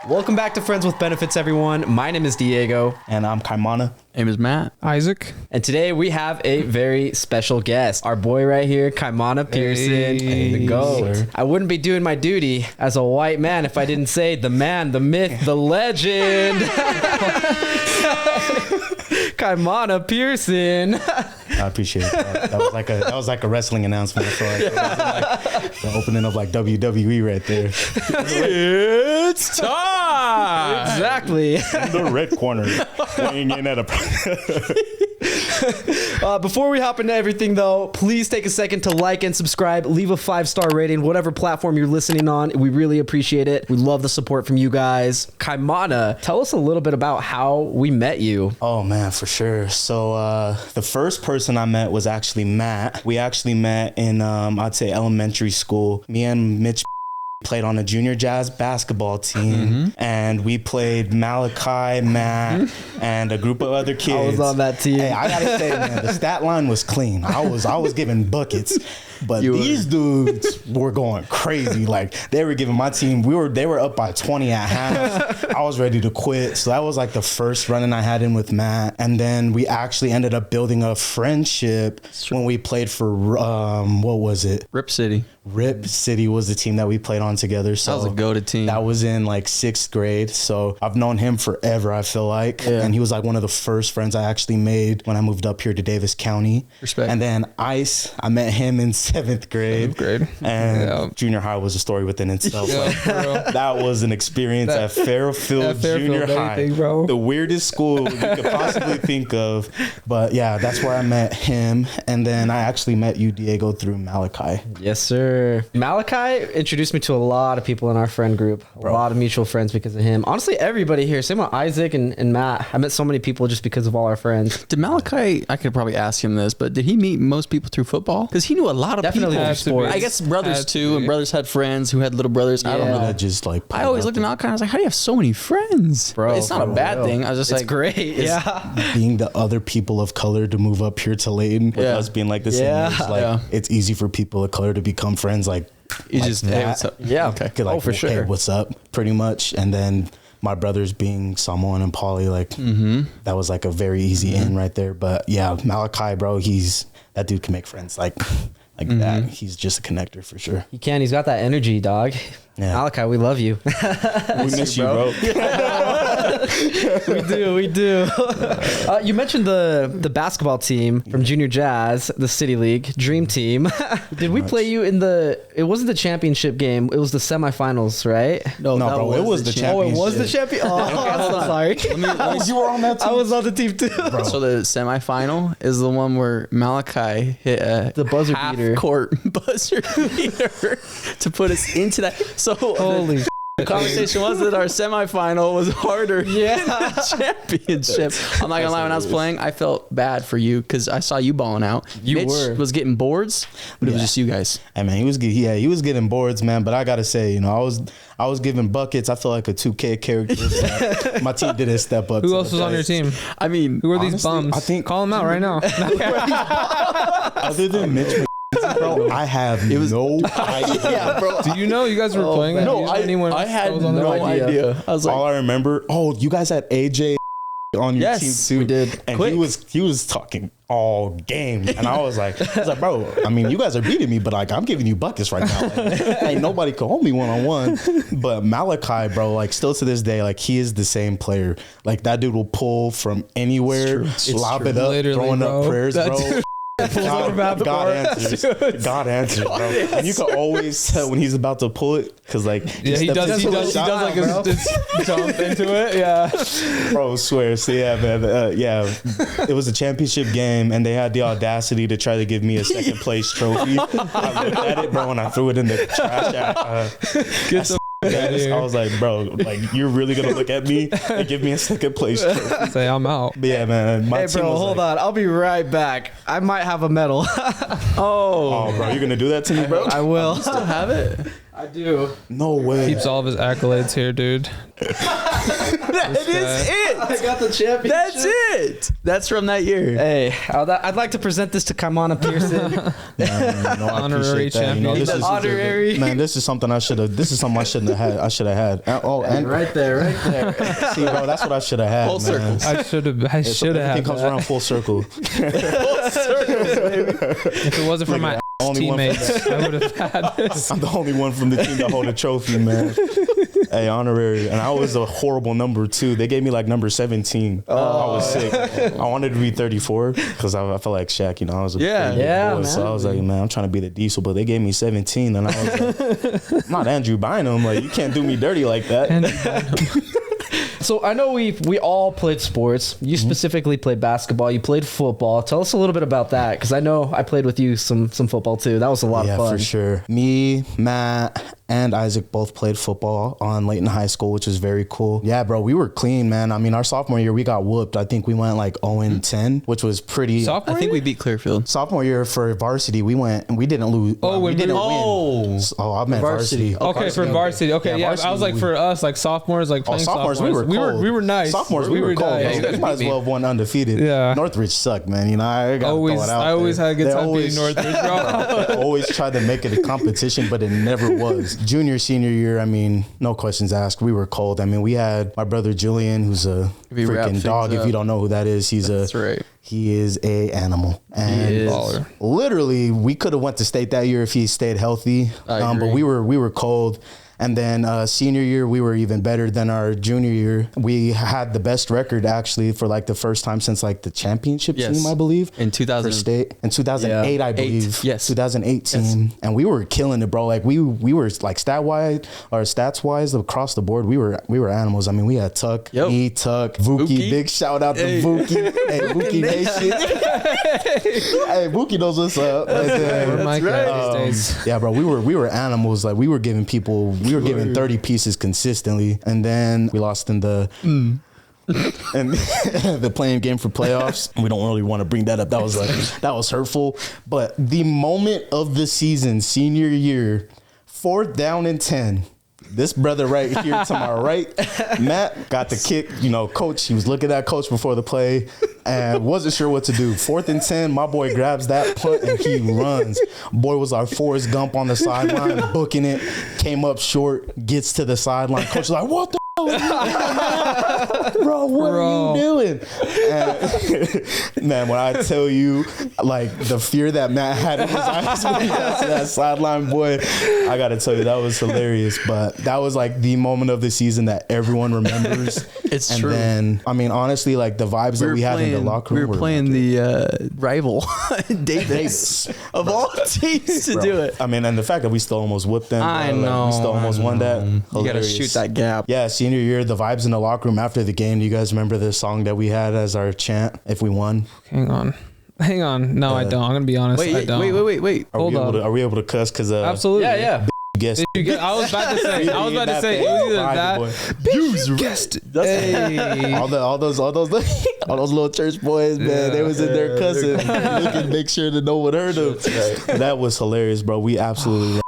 Welcome back to Friends with Benefits, everyone. My name is Diego. And I'm Kaimana. Name is Matt. Isaac. And today we have a very special guest. Our boy right here, Kaimana Pearson, the GOAT. Sir. I wouldn't be doing my duty as a white man if I didn't say the man, the myth, the legend. Kaimana Pearson. I appreciate that. That was like a wrestling announcement. So like, the opening of like WWE right there. It's time. Exactly. In the red corner, weighing in at a. Before we hop into everything, though, please take a second to like and subscribe. Leave a 5-star rating, whatever platform you're listening on. We really appreciate it. We love the support from you guys. Kaimana, tell us a little bit about how we met you. Oh man, for sure. So the first person I met was actually Matt. We actually met in I'd say elementary school. Me and Mitch played on a junior jazz basketball team, and we played Malachi, Matt, and a group of other kids. I was on that team. Hey, I gotta say, man, the stat line was clean. I was giving buckets, but these dudes were going crazy. Like they were giving my team. They were up by 20 at half. I was ready to quit. So that was like the first run-in I had in with Matt, and then we actually ended up building a friendship when we played for what was it? Rip City. Rip City was the team that we played on together. So That was a goated team. That was in like 6th grade. So I've known him forever, I feel like. Yeah. And he was like one of the first friends I actually made when I moved up here to Davis County. Respect. And then Ice, I met him in 7th grade. 7th grade. And junior high was a story within itself. Yeah, Like, for real. that was an experience at Fairfield Junior High. Anything, bro. The weirdest school you could possibly think of. But yeah, that's where I met him. And then I actually met you, Diego, through Malachi. Yes, sir. Malachi introduced me to a lot of people in our friend group. A lot of mutual friends because of him. Honestly, everybody here. Same with Isaac and Matt. I met so many people just because of all our friends. Did Malachi, I could probably ask him this, but did he meet most people through football? Because he knew a lot of Definitely people. through sports. I guess brothers Had to too, be. and brothers had friends who had little brothers. I don't Yeah. know. That just like I always looked at Malachi and I was like, how do you have so many friends? Bro, It's not a for bad real. thing. I was just It's like, great. Yeah. being the other people of color to move up here to Layton with Yeah. us being like the same Yeah. age, like Yeah. it's easy for people of color to become friends like you like just, that. hey, what's up? Yeah. Okay. Like, for hey, sure. what's up, pretty much. And then my brothers being Samoan and Polly, like that was like a very easy in right there. But yeah, Malachi, bro, that dude can make friends like that. He's just a connector for sure. He can. He's got that energy, dog. Yeah. Malachi, we love you. We miss you, bro. We do. You mentioned the basketball team from Junior Jazz, the City League Dream Team. Did we play you in it wasn't the championship game. It was the semifinals, right? No, that bro, it was the Oh, it was the championship. champion. Oh, I'm so sorry. You were on that I was on the team too. So the semifinal is the one where Malachi hit The buzzer beater. half-court buzzer beater to put us into that. So Holy the conversation was that our semifinal was harder than the championship. I'm not gonna lie, when I was playing, I felt bad for you because I saw you balling out. Mitch was getting boards, but it was just you guys. Hey man, he was getting boards, man. But I gotta say, I was giving buckets. I feel like a 2K character. So my team didn't step up. Who to else the was on your plate. team? I mean, Who are these honestly, bums? I think- Call them out right now. Other than Mitch, bro, I have no idea. yeah, bro. Do you know you guys were playing? man. that? No, You know anyone I had that was on no their team? idea. I was like, All I remember, you guys had AJ on your Yes, team too. we did. And Quick. he was talking all game, and I was like, bro, I mean, you guys are beating me, but like I'm giving you buckets right now. Like, ain't nobody can hold me 1-on-1. But Malachi, bro, like still to this day, like he is the same player. Like that dude will pull from anywhere, lob it up, Literally, throwing bro. up prayers, That bro. dude God answers. God answers, bro. And you can always tell when he's about to pull it because, like, Yeah, he steps does. into He the does. He shot, does like his jump into it. Yeah. bro. Swear. So yeah, man. Yeah, it was a championship game, and they had the audacity to try to give me a second place trophy. I looked at it, bro, and I threw it in the trash. Get the out of here. I was like, bro, like you're really gonna look at me and give me a second place trophy? Say I'm out. But yeah, man. My Hey, team bro, was hold like, on. I'll be right back. I might have a medal. Oh, bro, you're gonna do that to me, bro? I will. still have it. I do. No way. Keeps all of his accolades here, dude. That is it. I got the championship. That's it. That's from that year. Hey, I'd like to present this to Kaimana Pearson. No, I Honorary appreciate that. You know, champion. this is Honorary. man. This is something I should have. This is something I shouldn't have had. I should have had. And Right there. see, bro, that's what I should have had. Full man. circle. I should have Everything had comes that. around full circle. If it wasn't for my only one from- teammates, I would have had this. I'm the only one from the team to hold a trophy, man. Hey, honorary. And I was a horrible number too. They gave me like number 17. I was sick. I wanted to be 34 because I felt like Shaq, you know, I was a Yeah. pretty big Yeah, boy. So man. I was like, man, I'm trying to be the diesel, but they gave me 17 and I was like, I'm not Andrew Bynum. Like, you can't do me dirty like that. And So I know we all played sports. You specifically played basketball. You played football. Tell us a little bit about that, because I know I played with you some football too. That was a lot of fun. For sure. Me, Matt, and Isaac both played football on Layton High School, which was very cool. Yeah, bro, we were clean, man. I mean, our sophomore year, we got whooped. I think we went like 0-10, which was pretty. sophomore I think we year? beat Clearfield. Sophomore year for varsity, we didn't lose. Oh, we when didn't we- win. Oh, I meant varsity. Okay, for varsity. Okay, yeah. varsity I was like, for us, like sophomores, like playing sophomores, we were cold. we were nice. Sophomores, we were cold. nice. Yeah, you guys we might as beat me. well have won undefeated. Yeah. Northridge sucked, man. You know, I got throw it out I always there. had a good They time always- being Northridge, bro. They always tried to make it a competition, but it never was. Junior, senior year, I mean, no questions asked. We were cold. I mean, we had my brother Julian, who's a If you wrap freaking things dog. If up. you don't know who that is, That's right. he is a animal. And is. Baller. literally, we could have went to state that year if he stayed healthy. I But agree. we were cold. And then senior year, we were even better than our junior year. We had the best record actually for like the first time since like the championship Yes. team, I believe. In For 2000. state in 2008, I believe. Yes. 2018, and we were killing it, bro. Like we were like stats wise across the board. We were animals. I mean, we had Tuck, Yep. me, Tuck, Vuki. Vuki. Big shout out to Hey. Vuki. Hey, Vuki Nation. Hey, Vuki knows what's up. Right there. Where Mike at these days. Yeah, bro, we were animals. Like we were giving 30 pieces consistently, and then we lost in the and the playing game for playoffs. We don't really want to bring that up. That was hurtful. But the moment of the season, senior year, 4th down and 10. This brother right here to my right, Matt, got the kick. You know, coach, he was looking at coach before the play and wasn't sure what to do. 4th and 10, my boy grabs that punt and he runs. Boy was our Forrest Gump on the sideline, booking it, came up short, gets to the sideline. Coach is like, what the hell are you doing? Bro, what are you doing? And, man, when I tell you, like, the fear that Matt had in his eyes when he got to that sideline, boy, I got to tell you, that was hilarious. But that was, like, the moment of the season that everyone remembers. It's and true. then, I mean, honestly, like, the vibes that we had in the locker room We were playing the rival Davis of all teams to Bro, do it. I mean, and the fact that we still almost whooped them. I bro, like, know. we still almost won that. You got to Hilarious. shoot that gap. Yeah, senior year, the vibes in the locker room after the game. Do you guys remember the song that we had as our chant if we won? Hang on. No, I don't. I'm gonna be honest. I don't. Wait. Hold on. Are we able to cuss? Because Absolutely. Yeah. guess Did you get? I was about to say. It was either that. You guessed it. Hey. all those little church boys, man, they was in there cussing, looking, make sure to no one heard them. That was hilarious, bro. We absolutely.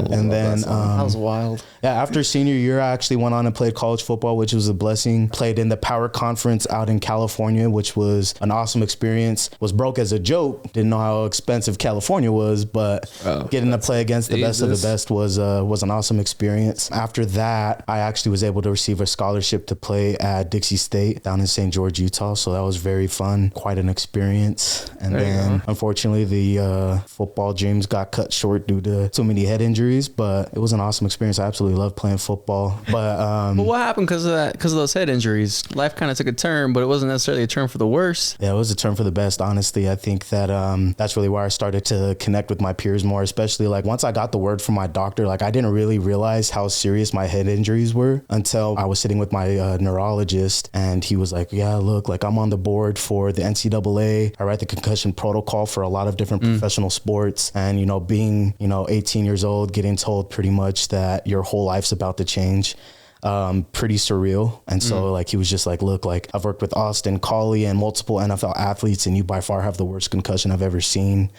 And then that was wild. Yeah, after senior year, I actually went on and played college football, which was a blessing. Played in the Power Conference out in California, which was an awesome experience. Was broke as a joke. Didn't know how expensive California was, but getting to play against the best of the best was an awesome experience. After that, I actually was able to receive a scholarship to play at Dixie State down in St. George, Utah. So that was very fun. Quite an experience. And then, unfortunately, the football dreams got cut short due to too many head injuries. But it was an awesome experience. I absolutely loved playing football. But what happened because of that? Because of those head injuries, life kind of took a turn, but it wasn't necessarily a turn for the worse. Yeah, it was a turn for the best. Honestly, I think that that's really where I started to connect with my peers more. Especially like once I got the word from my doctor, like I didn't really realize how serious my head injuries were until I was sitting with my neurologist, and he was like, "Yeah, look, like I'm on the board for the NCAA. I write the concussion protocol for a lot of different professional sports, and being 18 years old, getting told pretty much that your whole life's about to change pretty surreal. And so like, he was just like, look, like I've worked with Austin Collie and multiple NFL athletes, and you by far have the worst concussion I've ever seen.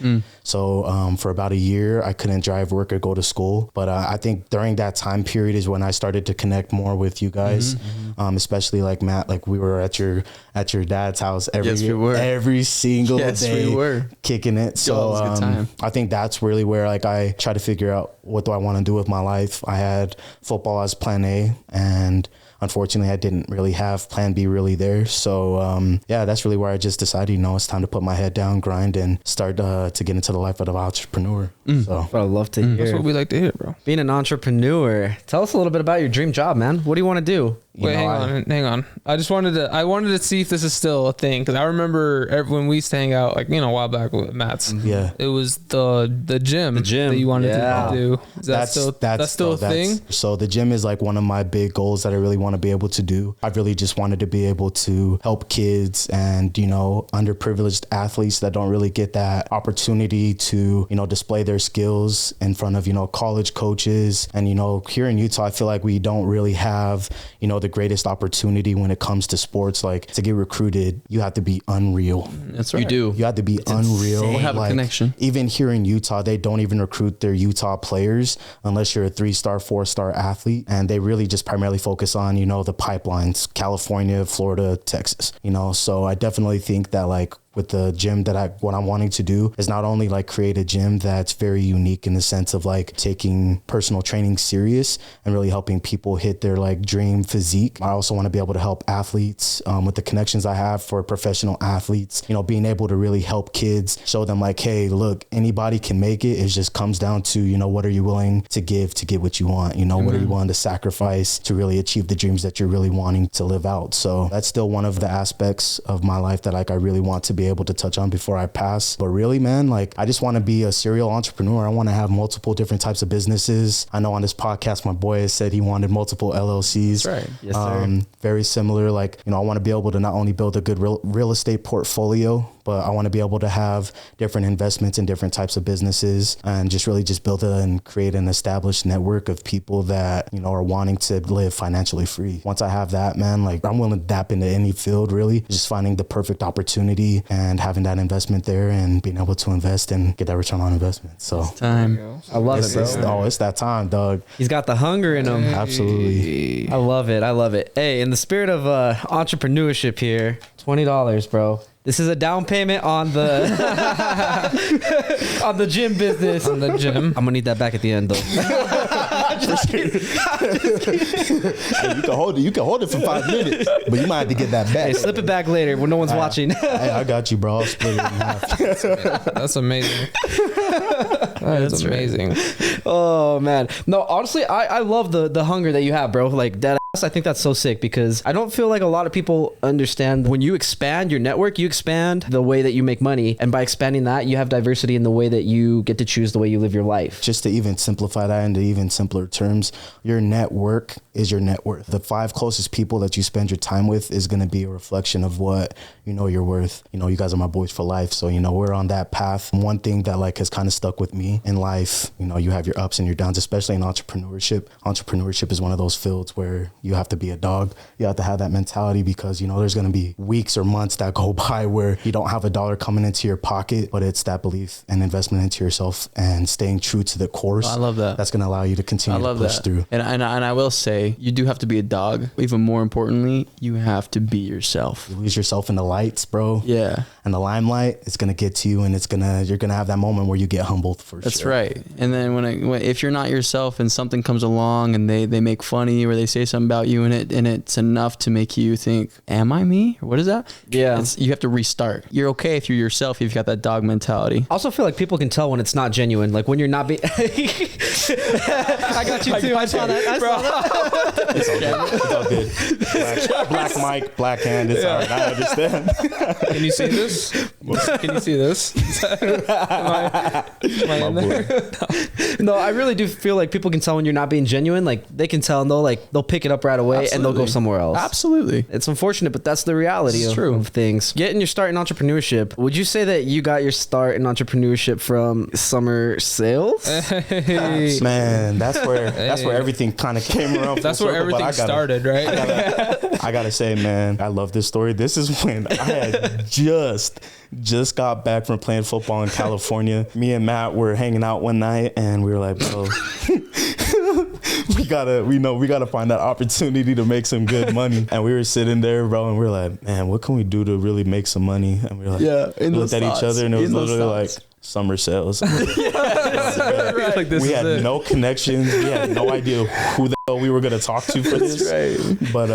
So for about a year, I couldn't drive, work, or go to school. But I think during that time period is when I started to connect more with you guys, especially like Matt. Like we were at your dad's house every single day, kicking it. So I think that's really where like I try to figure out, what do I want to do with my life? I had football as plan A, and unfortunately I didn't really have plan B really there. So that's really where I just decided, it's time to put my head down, grind, and start to get into the life of an entrepreneur. So what I love to hear. That's what we like to hear, bro. Being an entrepreneur. Tell us a little bit about your dream job, man. What do you want to do? Wait, hang on. I wanted to see if this is still a thing, because I remember when we used to hang out, like, a while back with Matt's. Yeah, it was the gym that you wanted to do. Is that's still a thing? So the gym is like one of my big goals that I really want to be able to do. I really just wanted to be able to help kids and underprivileged athletes that don't really get that opportunity to display their skills in front of college coaches. And here in Utah, I feel like we don't really have the greatest opportunity when it comes to sports. Like, to get recruited, you have to be unreal. That's right. You have to be unreal. We'll have a connection. Even here in Utah, they don't even recruit their Utah players unless you're a 3-star, 4-star athlete. And they really just primarily focus on, the pipelines, California, Florida, Texas, So I definitely think that, like, with the gym what I'm wanting to do is not only like create a gym that's very unique in the sense of like taking personal training serious and really helping people hit their like dream physique. I also want to be able to help athletes with the connections I have for professional athletes, being able to really help kids, show them like, hey, look, anybody can make it. It just comes down to, what are you willing to give to get what you want? What are you willing to sacrifice to really achieve the dreams that you're really wanting to live out? So that's still one of the aspects of my life that like I really want to be able to touch on before I pass. But really, man, like I just want to be a serial entrepreneur. I want to have multiple different types of businesses. I know on this podcast, my boy has said he wanted multiple LLCs. That's right. Yes, sir. Very similar. Like, I want to be able to not only build a good real estate portfolio, but I want to be able to have different investments in different types of businesses and just really just build and create an established network of people that, are wanting to live financially free. Once I have that, man, like I'm willing to dap into any field, really, just finding the perfect opportunity and having that investment there and being able to invest and get that return on investment. So it's time. I love it, bro. It's that time, dog. He's got the hunger in him. Absolutely. I love it. Hey, in the spirit of entrepreneurship here, $20, bro. This is a down payment on the on the gym business. On the gym. I'm gonna need that back at the end, though. Hey, you can hold it for 5 minutes, but you might have to get that back. Hey, slip it back later when no one's watching. Hey, I got you, bro. I'll split it in half. That's amazing. That's amazing. Oh man, no, honestly, I love the hunger that you have, bro. Like that. I think that's so sick because I don't feel like a lot of people understand when you expand your network, you expand the way that you make money. And by expanding that, you have diversity in the way that you get to choose the way you live your life. Just to even simplify that into even simpler terms, your network is your net worth. The 5 closest people that you spend your time with is going to be a reflection of what you're worth. You guys are my boys for life. So, we're on that path. One thing that like has kind of stuck with me in life, you have your ups and your downs, especially in entrepreneurship. Entrepreneurship is one of those fields where you have to be a dog. You have to have that mentality because, there's going to be weeks or months that go by where you don't have a dollar coming into your pocket, but it's that belief and investment into yourself and staying true to the course. I love that. That's going to allow you to continue to push through. And I will say, you do have to be a dog. Even more importantly, you have to be yourself. You lose yourself in the lights, bro. Yeah. And the limelight, it's going to get to you and you're going to have that moment where you get humbled for That's sure. right. And then if you're not yourself and something comes along and they make fun of you or they say something about you and it's enough to make you think, am I me? Or what is that? Yeah. You have to restart. You're okay if you're yourself, if you've got that dog mentality. I also feel like people can tell when it's not genuine. Like when you're not being... I got you too. I saw that. It's all good. Black mic, black hand. It's all right. I understand. Can you see this? Can you see this? Am I in there? No, I really do feel like people can tell when you're not being genuine. Like they can tell and they'll pick it up right right away, and they'll Absolutely. go somewhere else. Absolutely. It's unfortunate, but that's the reality of things. Getting your start in entrepreneurship. Would you say that you got your start in entrepreneurship from summer sales? Hey. Man, that's where everything kind of came around. That's where everything started, right? I gotta say, man, I love this story. This is when I had just got back from playing football in California. Me and Matt were hanging out one night, and we were like, bro, we gotta find that opportunity to make some good money. And we were sitting there, bro, and we were like, man, what can we do to really make some money? And we were like, we looked at each other, and it was literally like summer sales. Like, we had no connections. We had no idea who the hell we were gonna talk to for this. Right. But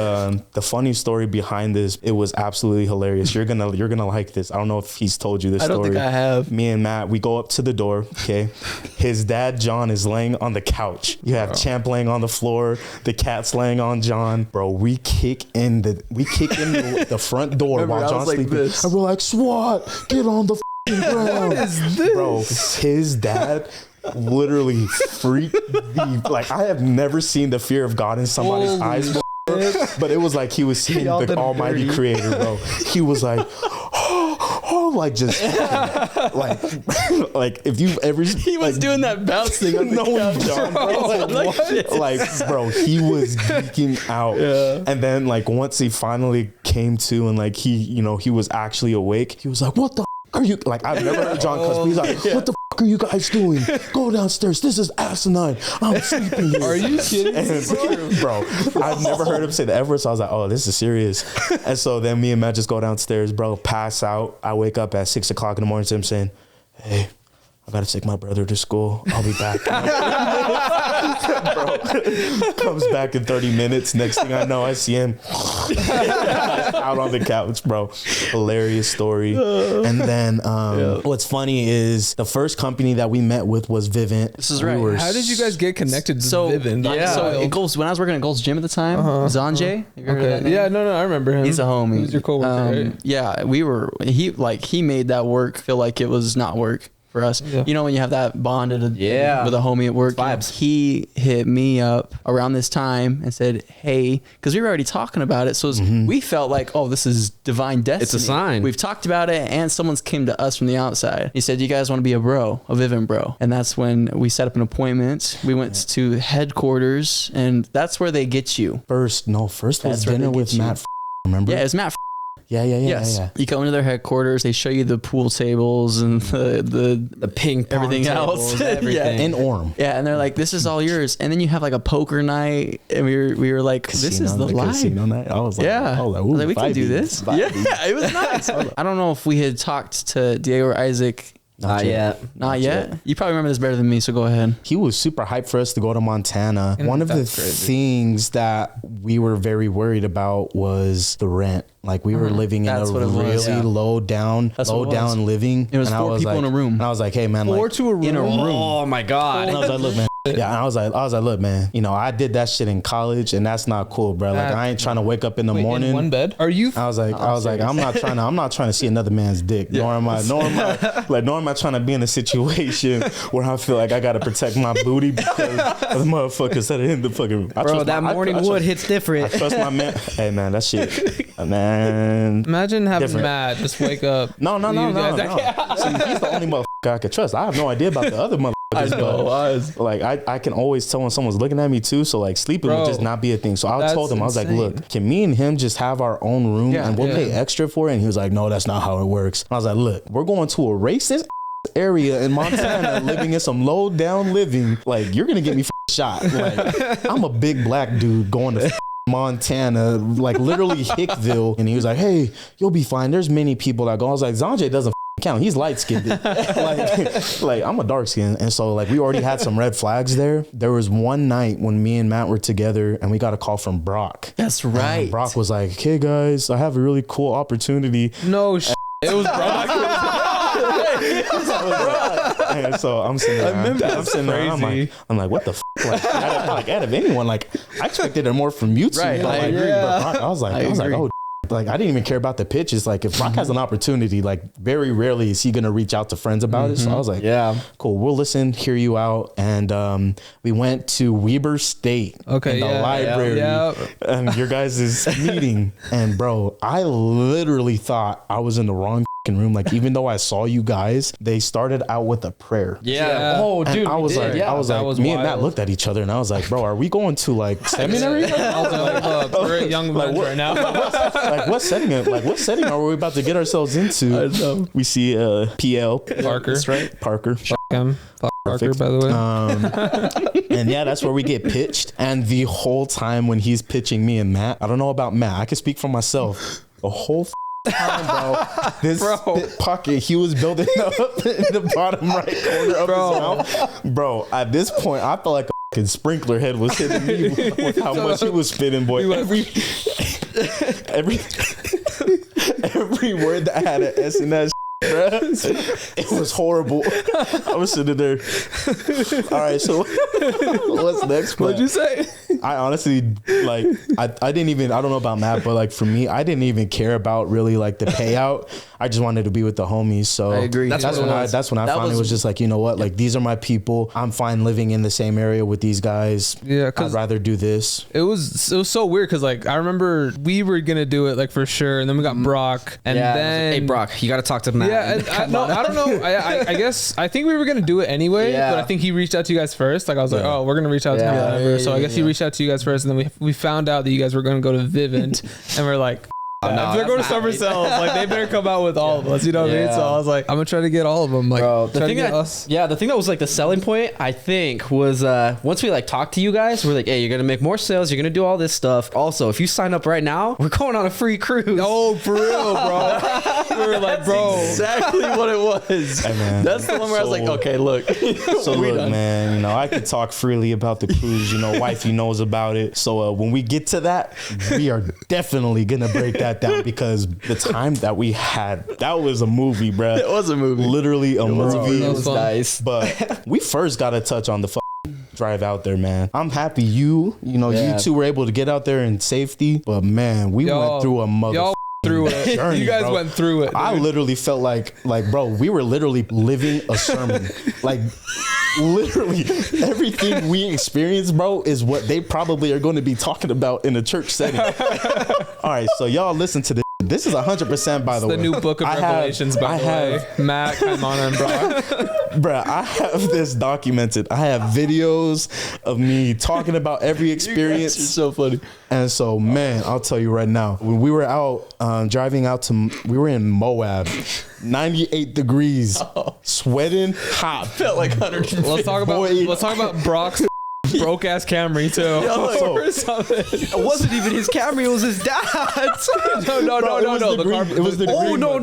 the funny story behind this, it was absolutely hilarious. You're gonna like this. I don't know if he's told you this story. I don't think I have. Me and Matt, we go up to the door. Okay, his dad John is laying on the couch. You have Champ laying on the floor. The cat's laying on John. Bro, we kick in the front door. Remember, while John's like sleeping. this. And we're like, SWAT, get on the ground. What is this? Bro, his dad literally freaked the, like, I have never seen the fear of God in somebody's eyes before, but it was like he was seeing Y'all the did almighty dirty. creator, bro. He was like, like just like if you've ever He was doing that bounce thing on the couch. John, bro. Like, bro, he was geeking out. Yeah. And then like once he finally came to and like he was actually awake, he was like, what the f- are you, like, I've never heard John cuss. He's like, what the f- are you guys doing? Go downstairs. This is asinine. I'm sleeping here. Are you kidding? And, bro, I've never heard him say the F word, so I was like, oh, this is serious. And so then me and Matt just go downstairs, bro, pass out. I wake up at 6 o'clock in the morning to him saying, hey, I gotta take my brother to school. I'll be back. Bro, comes back in 30 minutes. Next thing I know, I see him out on the couch, bro. Hilarious story. And then what's funny is the first company that we met with was Vivint. This is right. How did you guys get connected to Vivint? So it goes, when I was working at Gold's Gym at the time, Zanjay. Have you heard of that name? Yeah, no, I remember him. He's a homie. He's your coworker, right? Yeah, he made that work feel like it was not work for us. Yeah. You know, when you have that bond with a homie at work. Vibes. He hit me up around this time and said, hey, because we were already talking about it. So we felt like, oh, this is divine destiny. It's a sign. We've talked about it, and someone's came to us from the outside. He said, you guys want to be a Vivint bro? And that's when we set up an appointment. We went to headquarters, and that's where they get you. First was That's where dinner they with get you. Matt. Remember? Yeah, it's Matt. Yes. Yeah. You go into their headquarters, they show you the pool tables and The ping pong everything tables, else. everything. In Orem. Yeah, and they're like, this is all yours. And then you have like a poker night, and we were like, this is the life. Casino night. I was like, Yeah. ooh, I was like, we can do vibey, this. vibey. Yeah, it was nice. I don't know if we had talked to Diego or Isaac. Not yet. Not yet. You probably remember this better than me, so go ahead. He was super hyped for us to go to Montana. One of the That's crazy. things that we were very worried about was the rent. Like we were living in That's a what it was, really yeah. low down That's what it was. living. It was and I 4 people like, in a room. And I was like, hey man, Or like, to a room. In a room. Oh my God. and I was like, look, man. Yeah, and I was like, look, man. You know, I did that shit in college, and that's not cool, bro. Like, I ain't trying to wake up in the morning. In one bed? Are you? I was like, I'm not trying to see another man's dick. Nor am I trying to be in a situation where I feel like I gotta protect my booty because the motherfuckers that are in the fucking. Bro, that morning wood hits different. I trust my man. Hey man, that shit, man. Imagine having Different. Matt just wake up. No. You guys- See, he's the only motherfucker I could trust. I have no idea about the other motherfuckers. Like I can always tell when someone's looking at me too. So like sleeping would Bro, just not be a thing. So I that's told him, I was insane. like, look, can me and him just have our own room and we'll pay extra for it? And he was like, no, that's not how it works. And I was like, look, we're going to a racist area in Montana, living in some low down living. Like you're gonna get me shot. Like I'm a big black dude going to Montana, like literally Hickville. And he was like, hey, you'll be fine. There's many people that go. I was like, Zanjay doesn't count. He's light skinned. like I'm a dark skin. And so like we already had some red flags there. There was one night when me and Matt were together and we got a call from Brock. That's right. And Brock was like, hey guys, I have a really cool opportunity. No shit. It was Brock. And so I'm sitting there. I'm sitting there. I'm like, what the f? Like out of anyone, like I expected it more from you two. Right, But, I like, agree. but Brock, I was like, oh, like I didn't even care about the pitch. It's like if Brock has an opportunity, like very rarely is he gonna reach out to friends about it. So I was like, yeah, cool, we'll listen, hear you out. And we went to Weber State in the library and your guys' meeting. And bro, I literally thought I was in the wrong room. Like even though I saw you guys, they started out with a prayer. Oh, dude, and I was like, me and Matt looked at each other and I was like, bro, are we going to like seminary? I was like, we're young men right now. Like what setting are we about to get ourselves into? We see PL Parker. That's right. Parker. Parker, by the way. And yeah, that's where we get pitched. And the whole time when he's pitching me and Matt, I don't know about Matt, I can speak for myself. The whole time, bro, this pocket he was building up in the bottom right corner of his mouth. Bro, at this point, I felt like a sprinkler head was hitting me with how much he was spitting, boy. Every word that had an S in that it was horrible. I was sitting there. All right, so what's next? What'd you say? I honestly, like, I didn't even, I don't know about Matt, but like for me, I didn't even care about really like the payout. I just wanted to be with the homies. So I agree. That's when I finally was just like, you know what? Like, these are my people. I'm fine living in the same area with these guys. Yeah, I'd rather do this. It was so weird because like I remember we were gonna do it like for sure, and then we got Brock, and then hey Brock, you got to talk to Matt. Yeah, and I don't know. I guess I think we were gonna do it anyway, but I think he reached out to you guys first. Like I was like, oh, we're gonna reach out to him. So I guess he reached out to you guys first, and then we found out that you guys were gonna go to Vivint, and we're like, if they're going to summersales, like they better come out with all of us. You know what I mean? So I was like, I'm gonna try to get all of them. Like, bro, the thing that was like the selling point, I think, was once we like talked to you guys, we're like, hey, you're gonna make more sales, you're gonna do all this stuff. Also, if you sign up right now, we're going on a free cruise. Oh, for real, bro. We were like, bro, exactly what it was. Hey, man. That's the one where I was like, okay, look. So look, man, you know, I could talk freely about the cruise. You know, wifey knows about it. So when we get to that, we are definitely gonna break that down, because the time that we had, that was a movie, bro. It was a movie. Literally a movie. It was nice. But we first got to touch on the drive out there, man. I'm happy you two were able to get out there in safety, but man, we went through a through it. Journey, you guys bro. went through it. Dude. I literally felt like, bro, we were literally living a sermon. Like, literally everything we experienced, bro, is what they probably are going to be talking about in a church setting. All right, so y'all listen to this. This is 100%, by the way. The new book of Revelations, by the way. Matt, Kaimana, and Brock. Bruh, I have this documented. I have videos of me talking about every experience. You're so funny. And so, man, I'll tell you right now, when we were out driving out we were in Moab, 98 degrees, sweating hot. Felt like 100. Let's talk about Brock's broke ass Camry too. It wasn't even his Camry, it was his dad's. No. It was the green. You're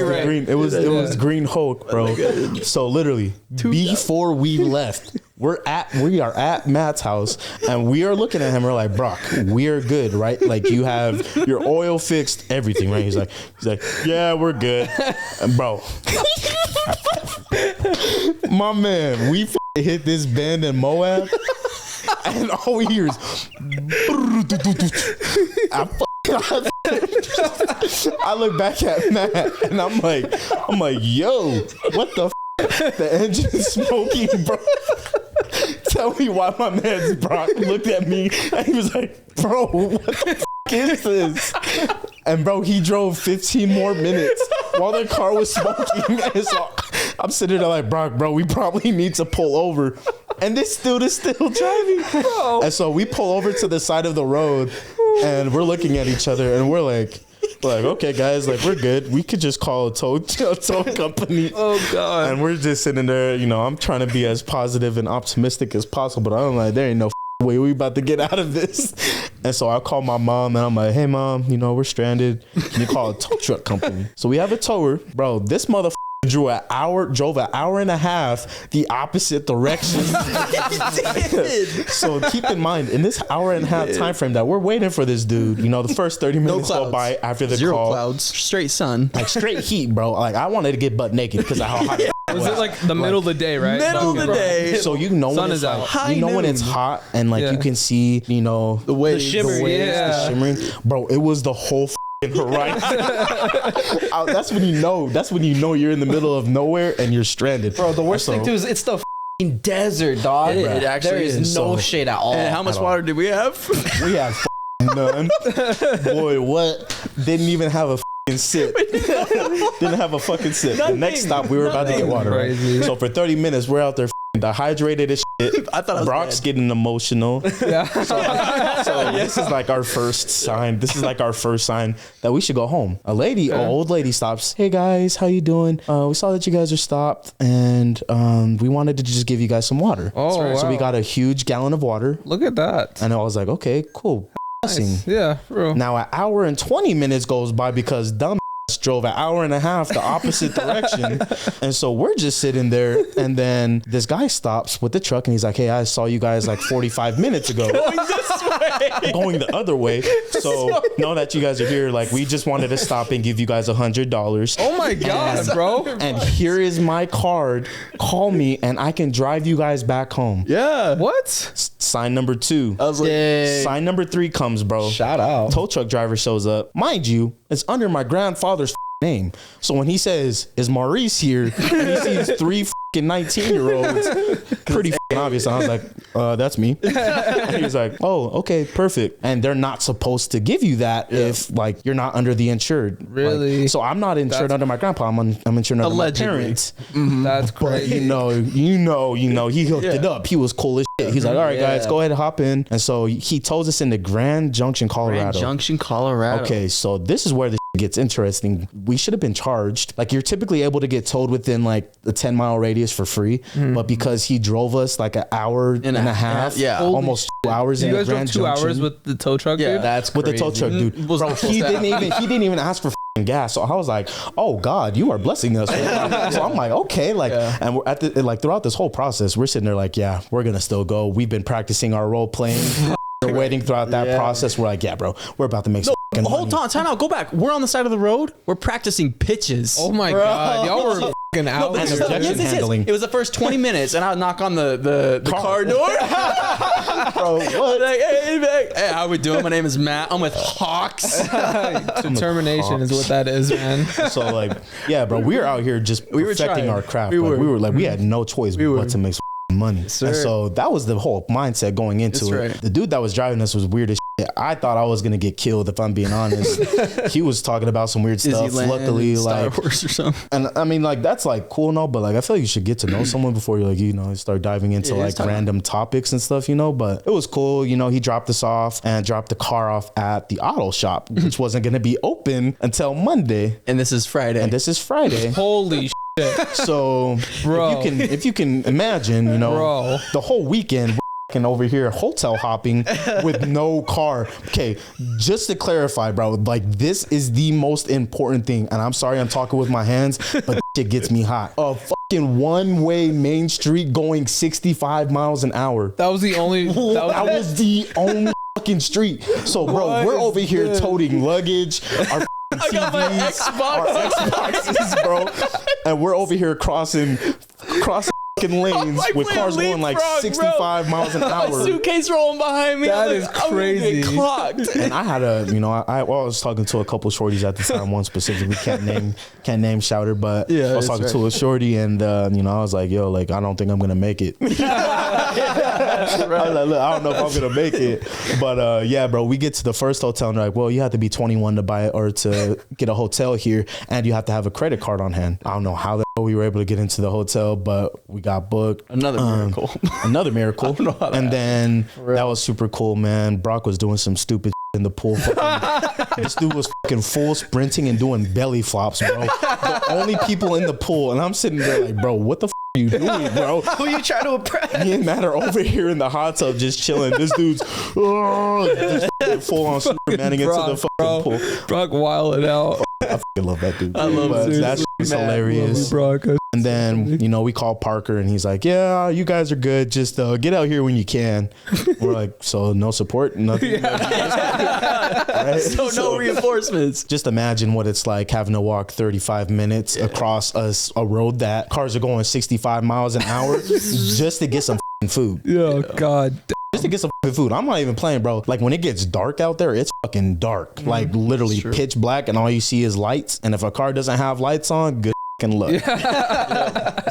right. It was Green Hulk, bro. So literally, before we left, we are at Matt's house, and we are looking at him. We're like, Brock, we are good, right? Like, you have your oil fixed, everything, right? He's like, yeah, we're good, and bro, my man, we hit this bend in Moab. And all we hear is I look back at Matt and I'm like, yo, what the the engine's smoking, bro. Tell me why my man's Brock looked at me and he was like, bro, what the is this? And bro, he drove 15 more minutes while the car was smoking. And so I'm sitting there like, bro, we probably need to pull over. And this dude is still driving, bro. And so we pull over to the side of the road and we're looking at each other and we're like, okay, guys, like, we're good. We could just call a tow company. Oh, God. And we're just sitting there, I'm trying to be as positive and optimistic as possible. But I'm like, there ain't no way we about to get out of this. And so I call my mom and I'm like, hey, mom, we're stranded. Can you call a tow truck company? So we have a tower. Bro, this motherfucker drove an hour and a half the opposite direction. So keep in mind, in this hour and a half time frame that we're waiting for this dude, the first 30 minutes go by after the Zero call. clouds, straight sun, like straight heat, bro. Like, I wanted to get butt naked because of how hot it was. It like the middle of the day, right? Middle of the day. So when it's out. When it's hot and like you can see, the way the shimmering, bro. It was the whole horizon. That's when you know. That's when you know you're in the middle of nowhere and you're stranded. Bro, the worst thing too is it's the desert, dog. It actually there is no shade at all. And how much water did we have? We had none. Boy, what? Didn't even have a sip. Didn't have a fucking sip. The next stop, we were about to get water. Right? So for 30 minutes, we're out there dehydrated as shit. I thought Brock's getting emotional. Yeah. So this is like our first sign. This is like our first sign that we should go home. A lady, an old lady stops. Hey guys, how you doing? We saw that you guys are stopped and we wanted to just give you guys some water. Oh, wow. So we got a huge gallon of water. Look at that. And I was like, okay, cool. Nice. Yeah, bro. Now an hour and 20 minutes goes by because dumb drove an hour and a half the opposite direction. And so we're just sitting there and then this guy stops with the truck and he's like, hey, I saw you guys like 45 minutes ago. Going this way. Going the other way. So know that you guys are here. Like we just wanted to stop and give you guys $100. Oh my God, bro. And here is my card. Call me and I can drive you guys back home. Yeah. What? Sign number 2. I was like, Sign number 3 comes, bro. Shout out. Tow truck driver shows up. Mind you, it's under my grandfather's name. So when he says, is Maurice here? And he sees 3 19-year-olds, pretty obvious. And I was like, that's me. And he was like, oh, okay, perfect. And they're not supposed to give you that if like you're not under the insured. Really? Like, so I'm not insured under my grandpa. I'm insured under my parents. Mm-hmm. That's crazy. But you know, he hooked it up. He was cool as shit. He's like, all right, guys, go ahead and hop in. And so he tows us into Grand Junction, Colorado. Okay, so this is where the gets interesting. We should have been charged. Like you're typically able to get towed within like the 10-mile radius for free, but because he drove us like an hour and a half, almost 2 hours. You in guys drove Grand 2 Junction. hours with the tow truck, dude? That's with crazy. the tow truck, dude. Bro, he didn't even ask for gas. So I was like, oh God, you are blessing us. So I'm like, okay, like, and we're at the like throughout this whole process, we're sitting there like, yeah, we're gonna still go. We've been practicing our role playing. We're waiting throughout that process. We're like, yeah, bro, we're about to make some hold on, time out, go back. We're on the side of the road. We're practicing pitches. Oh my God, y'all were fucking out. and objection handling. It was the first 20 minutes, and I would knock on the car door. Bro, what? Like, hey, how we doing? My name is Matt. I'm with Hawks. Determination is what that is, man. So like, yeah, bro, we were out here just perfecting our craft. We had no choice but to make some money. And so that was the whole mindset going into it. The dude that was driving us was weird as shit. I thought I was gonna get killed if I'm being honest. He was talking about some weird stuff. Luckily, Star like Wars or something. And I mean, like that's like cool, no, but like I feel like you should get to know someone before you like start diving into like random topics and stuff, But it was cool, He dropped us off and dropped the car off at the auto shop, which wasn't gonna be open until Monday. And this is Friday. Holy shit. So bro, if you can imagine, the whole weekend we're over here hotel hopping with no car. Okay, just to clarify, bro, like this is the most important thing. And I'm sorry I'm talking with my hands, but shit gets me hot. A fucking one-way main street going 65 miles an hour. That was the only. That was the only fucking street. So, bro, we're over here toting luggage. Our I got my Xboxes, bro, and we're over here crossing lanes with cars going like 65 miles an hour. My suitcase rolling behind me. That is crazy. And I had I was talking to a couple shorties at the time. One specifically can't name shout her, but I was talking to a shorty, and I was like, yo, like I don't think I'm gonna make it. I was like, look, I don't know if I'm gonna make it, but yeah, bro, we get to the first hotel and they're like, well, you have to be 21 to buy it or to get a hotel here, and you have to have a credit card on hand. I don't know how we were able to get into the hotel, but we got booked. Another miracle. And then that was super cool, man. Brock was doing some stupid in the pool. This dude was fucking full sprinting and doing belly flops, bro. The only people in the pool, and I'm sitting there like, bro, what the are you doing, bro? Who you trying to impress? Me and Matt are over here in the hot tub just chilling. This dude's just full on Supermaning into the fucking pool. Brock wilding out. I fucking love that dude. I love it. That shit's hilarious. And then, we call Parker and he's like, yeah, you guys are good. Just get out here when you can. We're like, so no support? Nothing? Right? So no reinforcements. Just imagine what it's like having to walk 35 minutes across a road that cars are going 65 miles an hour just to get some food. Oh, God. just to get some food. I'm not even playing, bro. Like when it gets dark out there, it's fucking dark. Like literally pitch black, and all you see is lights. And if a car doesn't have lights on, good luck.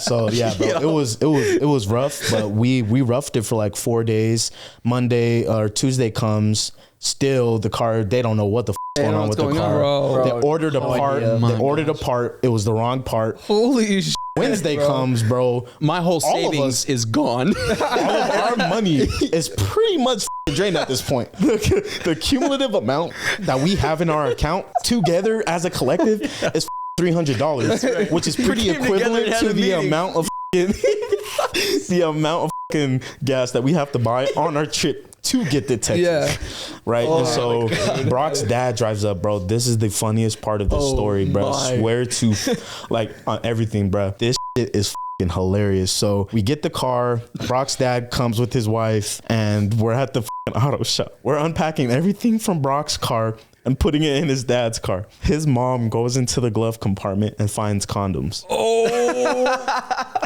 So yeah, bro, it was rough, but we roughed it for like 4 days. Monday or Tuesday comes, still the car, they don't know what the going on with the car. Bro. They ordered a part. They ordered a part. It was the wrong part. Holy shit. Wednesday comes, bro. My whole savings is gone. All of our money is pretty much drained at this point. The cumulative amount that we have in our account together as a collective is $300, which is pretty equivalent to the amount of gas that we have to buy on our trip to get to Texas. Right. And so Brock's dad drives up, bro. This is the funniest part of the story, bro. I swear to like on everything, bro. This shit is fucking hilarious. So we get the car. Brock's dad comes with his wife, and we're at the fucking auto shop. We're unpacking everything from Brock's car and putting it in his dad's car. His mom goes into the glove compartment and finds condoms.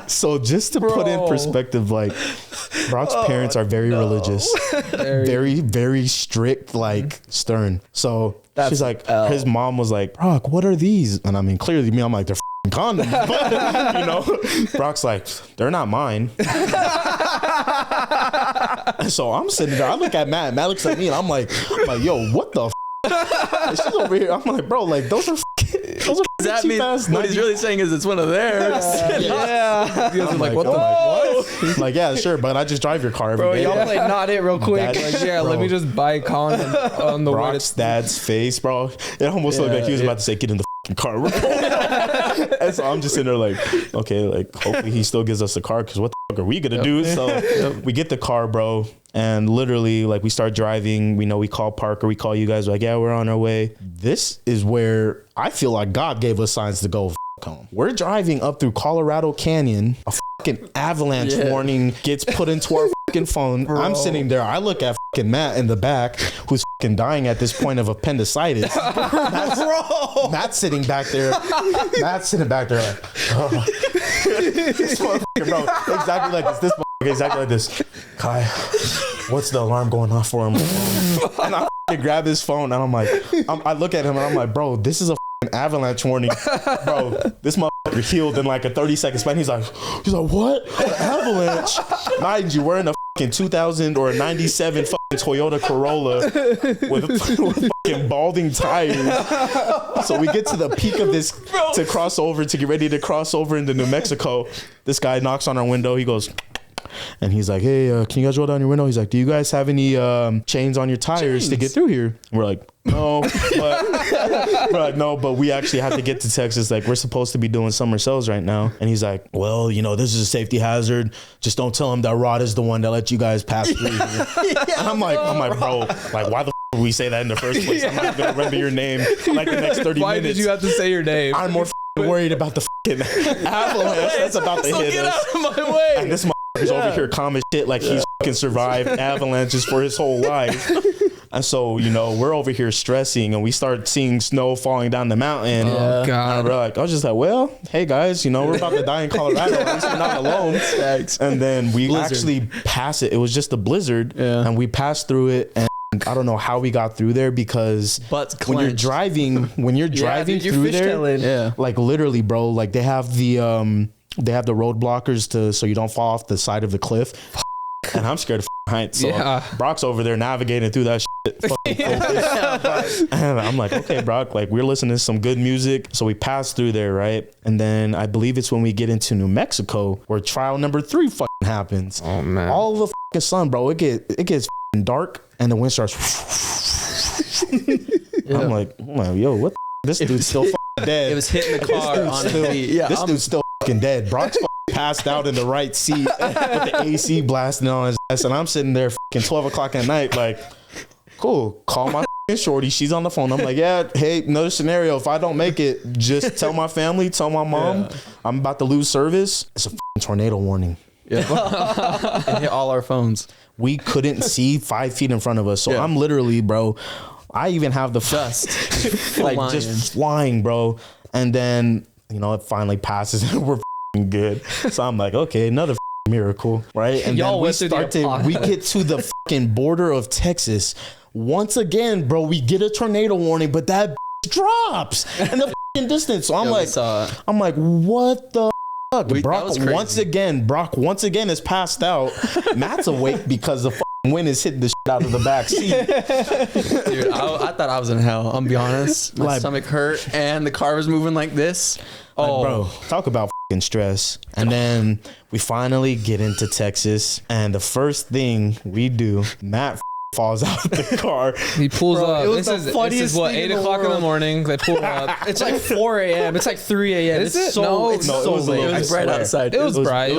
So just to put in perspective, like Brock's parents are very religious, very, very strict, like stern. So she's like, his mom was like, Brock, what are these? And I mean, clearly me, I'm like, they're condoms. But, you know, Brock's like, they're not mine. So I'm sitting there, I look at Matt, Matt looks at me, and I'm like, yo, what the and she's over here. I'm like, bro, like those are that means what he's really saying is it's one of theirs. I'm like, what the like, yeah, sure, but I just drive your car every day. Y'all play not it real quick. Let me just buy a condom on the way. Brock's dad's face, bro. It almost looked like he was about to say, get in the car. And so I'm just sitting there like, okay, like hopefully he still gives us the car, because what the fuck are we gonna do? So we get the car, bro, and literally like we start driving. We know we call Parker, we call you guys, like, yeah, we're on our way. This is where I feel like God gave us signs to go home. We're driving up through Colorado Canyon. A fucking avalanche warning gets put into our fucking phone. Bro. I'm sitting there. I look at fucking Matt in the back, who's fucking dying at this point of appendicitis. Matt's sitting back there. Matt's sitting back there like, oh. This motherfucker, bro. Exactly like this. This motherfucker, exactly like this. Kai, what's the alarm going off for him? And I grab his phone, and I'm like, I look at him, and I'm like, bro, this is a avalanche warning, bro. This motherfucker healed in like a 30-second span. He's like, what? An avalanche? Mind you, we're in a fucking 2000 or a 97 fucking Toyota Corolla with fucking balding tires. So we get to the peak of this to cross over, to get ready to cross over into New Mexico. This guy knocks on our window. He goes, and he's like, hey, can you guys roll down your window? He's like, do you guys have any chains on your tires to get through here? And we're like, no, but we actually have to get to Texas. Like, we're supposed to be doing summersales right now. And he's like, well, you know, this is a safety hazard. Just don't tell him that Rod is the one that let you guys pass through here. And I'm like, bro, like, why the would we say that in the first place? I'm not gonna remember your name for like the next 30 minutes. Why did you have to say your name? I'm more worried about the avalanche that's about to hit us. Get out of my way. And this motherfucker's over here calm as shit, like he's fucking survived avalanches for his whole life. And so, you know, we're over here stressing, and we start seeing snow falling down the mountain. Oh, God. And we're like, I was just like, well, hey guys, you know, we're about to die in Colorado. At least we're not alone. And then we actually pass it. It was just a blizzard, and we passed through it. And I don't know how we got through there, because when you're driving through there, like literally, bro, like they have the road blockers so you don't fall off the side of the cliff. And I'm scared of heights. So Brock's over there navigating through that shit. And I'm like, okay, Brock, like we're listening to some good music. So we pass through there, right? And then I believe it's when we get into New Mexico where trial number 3 fucking happens. Oh man. All of the fucking sun, bro. It gets dark, and the wind starts. I'm like, yo, what? This dude's still fucking dead. It was hitting the car on his feet. This dude's still fucking dead. Brock's passed out in the right seat with the AC blasting on his ass, and I'm sitting there fucking 12 o'clock at night like, cool, call my shorty, she's on the phone. I'm like, yeah, hey, another scenario, if I don't make it, just tell my family, tell my mom I'm about to lose service. It's a tornado warning. It hit all our phones. We couldn't see 5 feet in front of us, so I'm literally, bro, I even have the dust like just flying, bro. And then, you know, it finally passes and we're good. So I'm like, okay, another miracle, right? And then we get to the fucking border of Texas. Once again, bro, we get a tornado warning, but that drops in the fucking distance. So I'm like, what the fuck? Brock once again is passed out. Matt's awake because the fucking wind is hitting the shit out of the back seat. Dude, I thought I was in hell. I'm be honest. My stomach hurt and the car was moving like this. Oh, bro, talk about fucking stress. And then we finally get into Texas, and the first thing we do, Matt falls out of the car. He pulls up. This is what, 8 o'clock in the morning. They pull up. It's like 4 a.m. It's like 3 a.m. Is it? No, it was late. It was bright outside. It was bright. It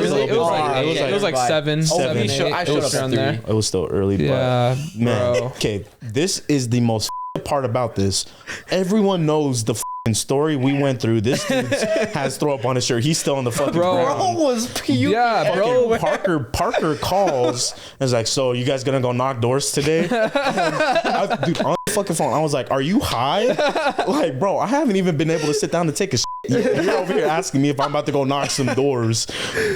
was like 7. I showed up around there. It was still early, yeah, but man, bro. okay, this is the most part about this. Everyone knows the story we went through. This dude has throw up on his shirt. He's still on the fucking ground. Bro was puking. Yeah, bro. Parker calls and is like, so you guys gonna go knock doors today? Dude, on the fucking phone, I was like, are you high? Like, bro, I haven't even been able to sit down to take a shit. You're over here asking me if I'm about to go knock some doors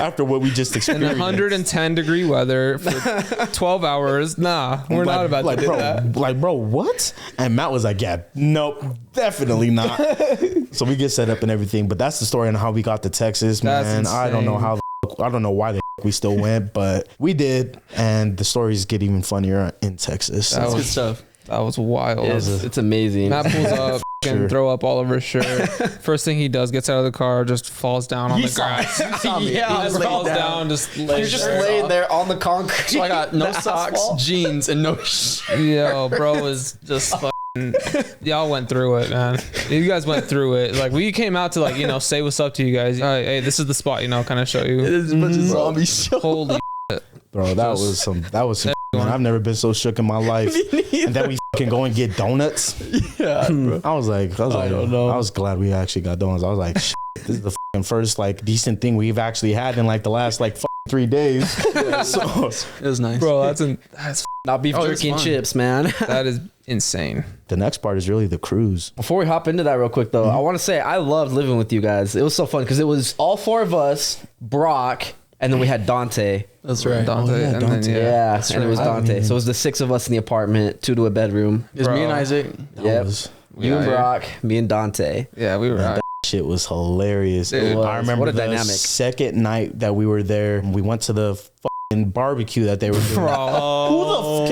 after what we just experienced. In 110 degree weather for 12 hours. Nah, we're not about to do that. Like, bro, what? And Matt was like, yeah, nope, definitely not. So we get set up and everything, but that's the story on how we got to Texas, man. I don't know I don't know why we still went, but we did, and the stories get even funnier in Texas. That's good stuff. That was wild. It's amazing. Matt pulls up and throw up all over his shirt. First thing he does, gets out of the car, just falls down on the grass. Yeah, he just falls down. You're just laying there on the concrete. So I got no socks, jeans, and no Yo, bro was just fucking. Y'all went through it, man. You guys went through it. Like, we came out to, like, you know, say what's up to you guys. All right, hey, this is the spot, you know, kind of show you. It is a bunch of zombies. Holy bro, that was some man, I've never been so shook in my life. And then we fucking go and get donuts. Yeah, bro. I was like, I don't know. I was glad we actually got donuts. I was like, this is the fucking first like decent thing we've actually had in like the last like 3 days. Yeah, so it was nice, bro. That's not beef jerky and chips, man. That is insane. The next part is really the cruise. Before we hop into that real quick though, I want to say I loved living with you guys. It was so fun because it was all 4 of us, Brock, and then we had Dante. That's right. Dante. Oh, yeah, and Dante. then, Yeah, and it was Dante. So it was the 6 of us in the apartment, 2 to a bedroom. It was me and Isaac. Yep. You and Brock, me and Dante. Yeah, we were out. Shit was hilarious. Dude, I remember what a the dynamic. second night that we were there, we went to the fucking barbecue that they were doing. Who the hold on.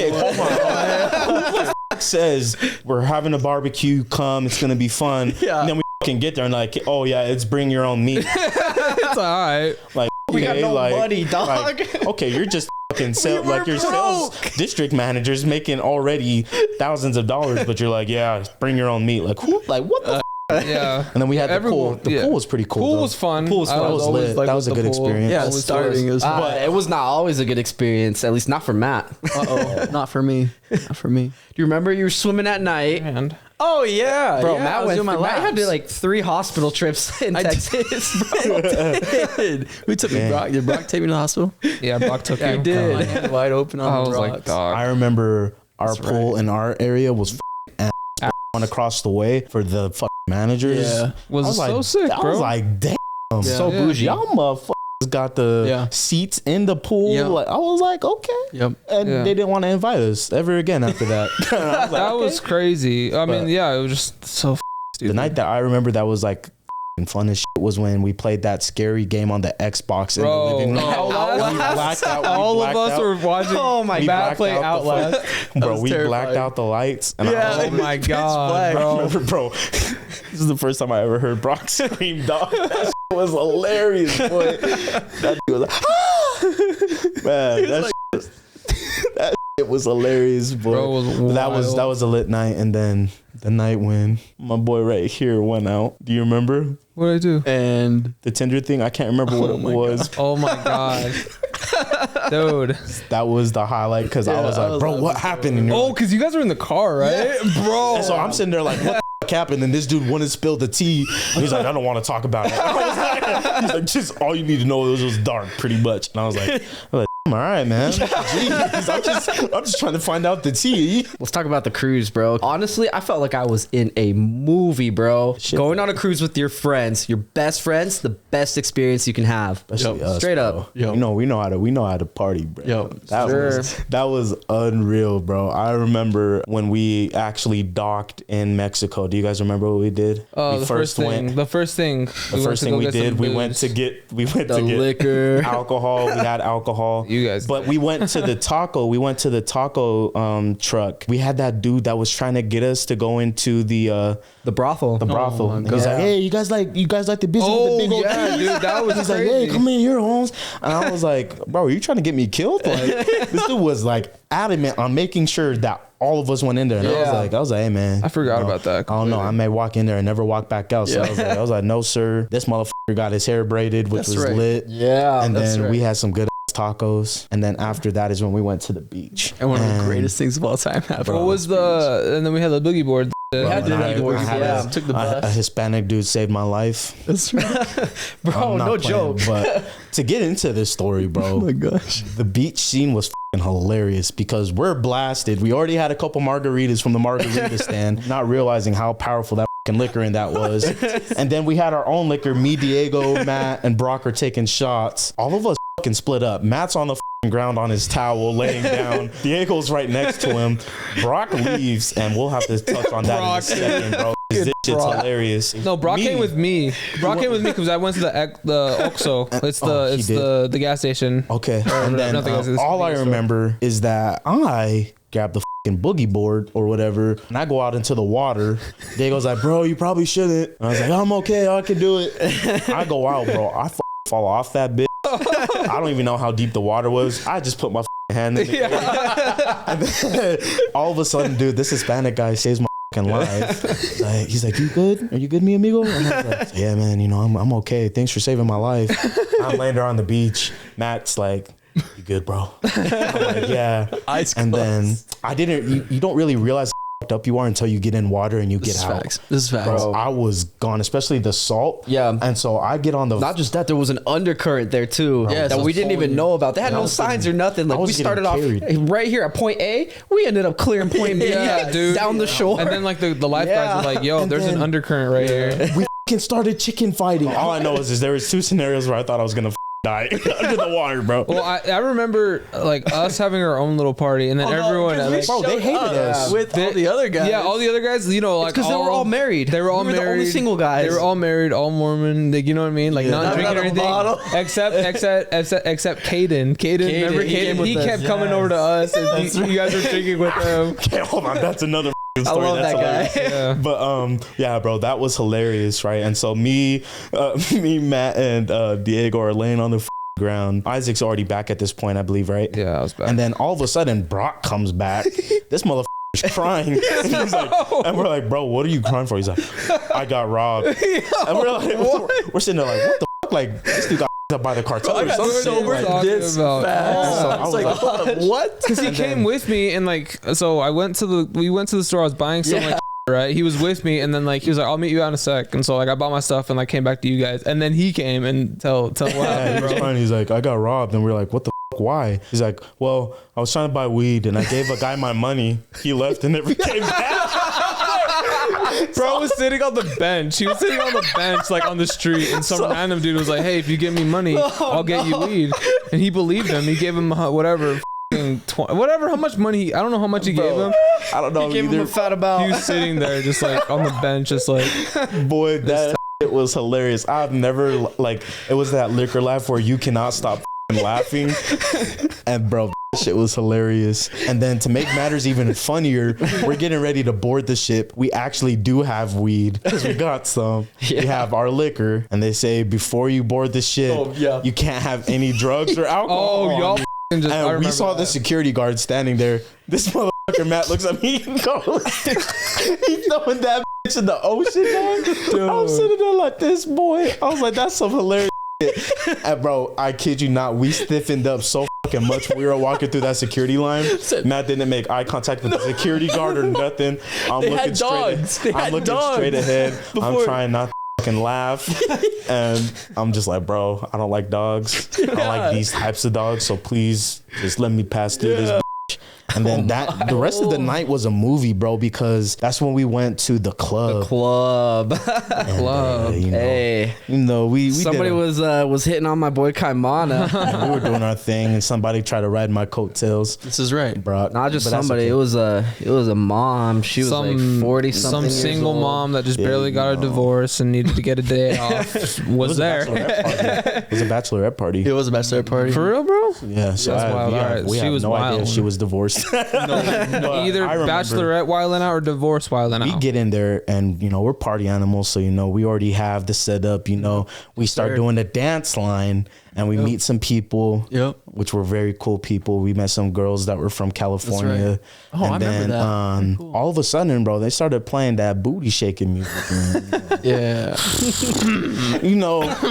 Who the says we're having a barbecue, come, it's gonna be fun. Yeah. And then we fucking get there and like, oh yeah, it's bring your own meat. It's all right. Like, We got no money, dog. Like, okay, you're just fucking your sales district managers making already thousands of dollars, but you're like, yeah, bring your own meat. Like, who? Like, what the? Yeah. And then we had the pool. The pool was pretty cool. Pool though. was fun. Pool was fun. That was lit. That was a good experience. Yeah, starting is But it was not always a good experience, at least not for Matt. not for me. Not for me. Do you remember you were swimming at night? And Oh yeah, Bro, yeah, Matt doing my Matt had laps. like 3 hospital trips in Texas. Bro. We took me. Brock. Did Brock take me to the hospital? yeah, Brock took you. I did. My hand wide open on I the was like, rocks. dog. I remember our pool in our area was one across the way for the fucking managers. Yeah. Was I was so like, sick, I bro. was like, damn, So Yeah. bougie. y'all motherfuckers got the seats in the pool. Yeah. Like, I was like, okay. Yep. And Yeah. they didn't want to invite us ever again after that. I was like, That okay. was crazy. I mean, But- yeah, it was just so stupid. The night that I remember that was like fun as shit was when we played that scary game on the Xbox in the Bro, living room. Outlast? We blacked out. all of us were watching We Matt blacked play out the Outlast. Bro, was we blacked terrifying. out the lights. And Yeah. I Oh was my Pitch god, black. bro. bro, this is the first time I ever heard Brock scream, dog. That shit was hilarious, boy. That dude was like, ah! Man, that shit was hilarious, boy. Bro was that wild. was a lit night, and then the night when my boy right here went out. Do you remember What did I do? And the Tinder thing? I can't remember what it was. Oh my god, dude. That was the highlight because I was I like, was bro, like, what happened? And you're Oh, like, because you guys were in the car, right, bro? and so I'm sitting there like, what the fuck happened? And this dude wouldn't spill the tea. And he's like, I don't want to talk about it. I was like, he's like, just all you need to know is it was dark, pretty much. And I was like, all right, man. Jeez, I'm just trying to find out the tea. Let's talk about the cruise, bro. Honestly, I felt like I was in a movie, bro. Shit. Going on a cruise with your friends, your best friends, the best experience you can have. Especially us, straight bro. up. Yo. We know how to party, bro. Yo, That was unreal, bro. I remember when we actually docked in Mexico. Do you guys remember what we did? The first thing we did, we went to get liquor, alcohol. We had alcohol. You guys But we went to the taco truck. We had that dude that was trying to get us to go into the brothel. brothel. my And he's God. like, hey, you guys like the bitch with the big old yeah, dude, that was He's crazy. like, hey, come in here, Holmes. And I was like, bro, are you trying to get me killed? Like, this dude was like adamant on making sure that all of us went in there. And I was like, hey, man. I forgot about that. I don't know. I may walk in there and never walk back out. So I was like, no, sir. This motherfucker got his hair braided, which was lit. Yeah. And then we had some good tacos. And then after that is when we went to the beach. And one of the greatest things of all time happened. What was and then we had the boogie board. Bro, Took the bus. A Hispanic dude saved my life. That's right. Bro, I'm not no playing, joke. But to get into this story, bro, Oh my gosh. the beach scene was hilarious because we're blasted. We already had a couple margaritas from the margarita stand, not realizing how powerful that liquor in that was. And then we had our own liquor. Me, Diego, Matt, and Brock are taking shots. All of us split up. Matt's on the ground on his towel laying down. Diego's right next to him. Brock leaves, and we'll have to touch on that in a second, bro. This shit's hilarious. No, Brock came with me. Brock came with me because I went to the OXXO. It's the gas station. Okay. And then all I remember is that I grabbed the boogie board or whatever, and I go out into the water. Diego's like, bro, you probably shouldn't. And I was like, I'm okay, I can do it. I go out, bro. I fall off that bitch. I don't even know how deep the water was. I just put my hand in it. And then all of a sudden, dude, this Hispanic guy saves my life. He's like, you good? Are you good, mi amigo? And I was like, yeah, man, I'm okay. Thanks for saving my life. I'm laying there on the beach. Matt's like, you good, bro? I'm like, yeah. And then you don't really realize how up you are until you get in water and you get out. This is facts. Bro, I was gone, especially the salt. Yeah. And so I get on the... Not just that, there was an undercurrent there too that we didn't even know about. They had no signs or nothing. Like we started off right here at point A. We ended up clearing point B dude. down the shore. And then like the lifeguards were like, yo, there's an undercurrent right here. We started chicken fighting. All I know is there was 2 scenarios where I thought I was going to die under the water, bro. Well, I remember like us having our own little party, and then everyone, bro, they hated us with all the other guys. Yeah, all the other guys, you know, like because they were all married. They were all married. The only single guys. They were all married, all Mormon. Like, you know what I mean? Like not drinking or anything. Except Caden. Remember Caden? He kept coming over to us, and you guys were drinking with him. Okay, hold on, that's another story. I love that's that guy. Yeah. But yeah, bro, that was hilarious, right? And so me, Matt, and Diego are laying on the ground. Isaac's already back at this point, I believe, right? Yeah, I was back. And then all of a sudden, Brock comes back. This motherfucker is crying. And he's like, and we're like, bro, what are you crying for? He's like, I got robbed. And we're like, we're sitting there like, what the fuck? Like, this dude got up by the cartel or something. So we're talking about. So I was like, what? Because he came with me, and like, so we went to the store. I was buying some like. Right, he was with me, and then like he was like, "I'll meet you out in a sec." And so like I bought my stuff and like came back to you guys, and then he came and tell what happened, bro. He's like, I got robbed, and we're like, what the fuck? Why? He's like, well, I was trying to buy weed, and I gave a guy my money. He left and never came back. Bro was sitting on the bench. He was sitting on the bench, like on the street, and some random dude was like, "Hey, if you give me money, I'll get you weed." And he believed him. He gave him whatever. Whatever, how much money? I don't know how much he gave him. I don't know. He gave him a fat about. He was sitting there, just like on the bench, just like. Boy, that it was hilarious. I've never like it was that liquor laugh where you cannot stop laughing, and bro, that shit was hilarious. And then to make matters even funnier, we're getting ready to board the ship. We actually do have weed because we got some. We have our liquor, and they say before you board the ship, you can't have any drugs or alcohol. Oh, y'all. And we saw the security guard standing there. This motherfucker Matt looks at me and goes, he's throwing that bitch in the ocean, man. Dude. I'm sitting there like this, boy. I was like, that's some hilarious shit. And bro, I kid you not, we stiffened up so fucking much when we were walking through that security line. Matt didn't make eye contact with the security guard or nothing. I'm looking straight ahead. I'm trying not to fucking laugh. And I'm just like, bro, I don't like dogs. I don't like these types of dogs. So please just let me pass through this. And then the rest of the night was a movie, bro, because that's when we went to the club. Hey, we somebody was hitting on my boy Kaimana. we were doing our thing, and somebody tried to ride my coattails. This is right, bro. Not just somebody. Okay. It was a mom. She was like 40 something. Some single mom that just barely got a divorce and needed to get a day off. was there? It was a bachelorette party. It was a bachelorette party. For real, bro? Yeah. So that's wild. All right. She was no wild. Idea she was divorced. Either bachelorette wilding out or divorce wilding out. We get in there and we're party animals, so we already have the setup. We start doing the dance line and we meet some people, which were very cool people. We met some girls that were from California. Right. Oh, and I remember that. Cool. All of a sudden, bro, they started playing that booty shaking music. Yeah.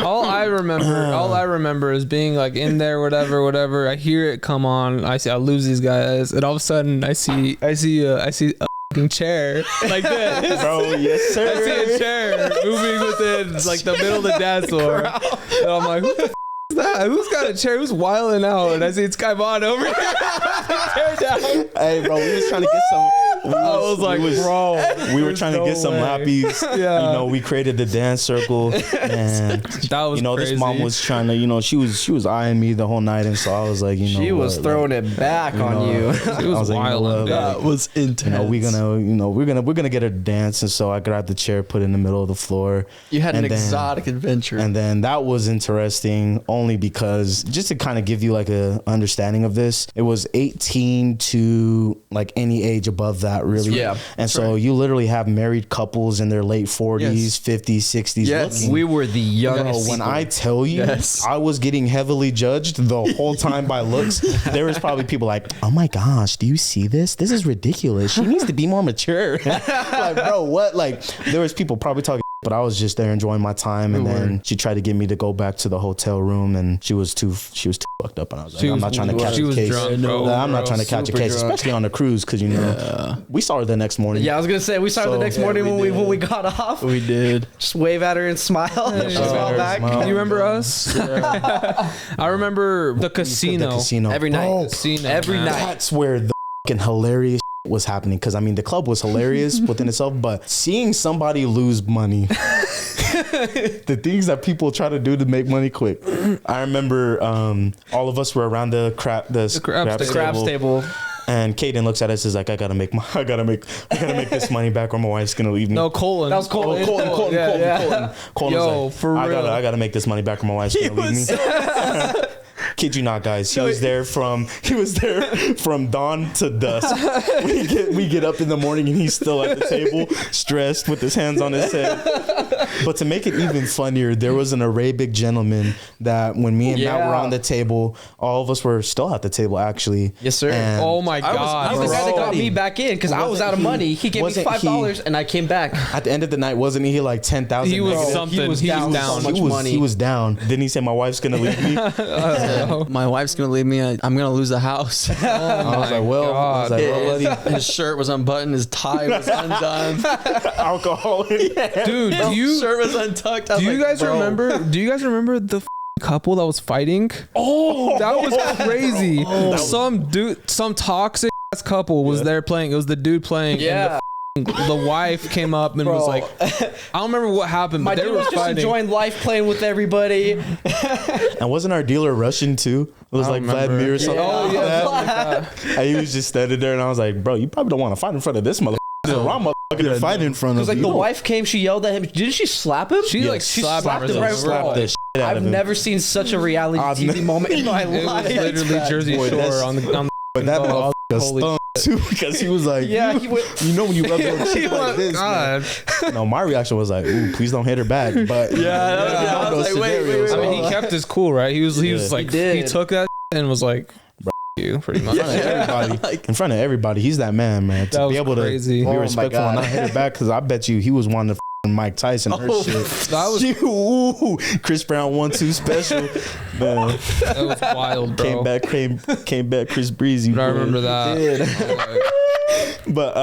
All I remember is being like in there, whatever. I hear it come on. I lose these guys, and all of a sudden I see a fucking chair like this. Bro, yes sir. I see a chair moving within like the middle of the dance floor, and I'm like, who the is that? Who's got a chair? Who's wilding out? And I see it's Kaimana over here. Tear down. Hey, bro, we was trying to get some. We were trying to get some lappies. Yeah. We created the dance circle, and that was crazy. This mom was trying to, she was eyeing me the whole night, and so I was like, she was throwing it back on you. She was wild. That was intense. We're gonna get her to dance, and so I grabbed the chair, put it in the middle of the floor. You had an exotic adventure, and then that was interesting only because just to kind of give you like a understanding of this, it was 18 to like any age above that. Really, yeah. And so you literally have married couples in their late 40s, 50s, 60s. Yes, we were the youngest. When I tell you, I was getting heavily judged the whole time by looks. There was probably people like, "Oh my gosh, do you see this? This is ridiculous. She needs to be more mature." Like, bro, what? Like, there was people probably talking. But I was just there enjoying my time, and then she tried to get me to go back to the hotel room, and she was too fucked up, and I was like, I'm not trying to catch a case. I'm not trying to catch a case, especially on the cruise, because we saw her the next morning. Yeah, I was gonna say we saw her the next morning when we got off. We did. Just wave at her and smile. Smile back. You remember us? I remember the casino. Every night. Every night. That's where the fucking hilarious was happening, because the club was hilarious within itself, but seeing somebody lose money, the things that people try to do to make money quick. I remember all of us were around the craps table. And Kaden looks at us and is like, I gotta make this money back or my wife's gonna leave me. No, Colin. That was Colin. Colin Yo, was like, for real. I gotta make this money back or my wife's gonna leave me. Kid you not, guys. He was there from dawn to dusk. We get up in the morning and he's still at the table, stressed with his hands on his head. But to make it even funnier, there was an Arabic gentleman that when me and Matt were on the table, all of us were still at the table, actually. Yes, sir. And oh my God. He's the guy that got me back in because I was out of money. He gave me $5 and I came back. At the end of the night, wasn't he like 10,000? He was something. He was down so much money. He was down. Then he said, my wife's gonna leave me. My wife's gonna leave me. I'm gonna lose the house. I was like, well, buddy. His shirt was unbuttoned. His tie was undone. Alcohol. Dude, shirt was untucked. Do you guys remember the couple that was fighting? Oh, that was crazy. Some toxic ass couple was there playing. It was the dude playing. Yeah. And the wife came up and was like, I don't remember what happened, but they were just enjoying life, playing with everybody. And wasn't our dealer Russian too? It was like Vladimir or something. Oh yeah. And he was just standing there, and I was like, bro, you probably don't want to fight in front of this motherfucker. The wrong motherfucker to fight in front of. Because the wife came, she yelled at him. Didn't she slap him? She slapped him right. Slapped the shit out of him. I've never seen such a reality TV moment in my life. It was literally Jersey Shore on the. But that motherfucker stung too, because he was like, yeah, he went. You know when you rub your cheek like this. God. No, my reaction was like, ooh, please don't hit her back. But I was like, wait. I mean, he kept his cool, right? He was like, he took that and was like, you pretty much. In front of everybody, he's that man. To be able to be respectful and not hit her back, because I bet you he was wanting to Mike Tyson her shit. That was Chris Brown 1-2 special. Man. That was wild, bro. Came back Chris Breezy. I remember that. But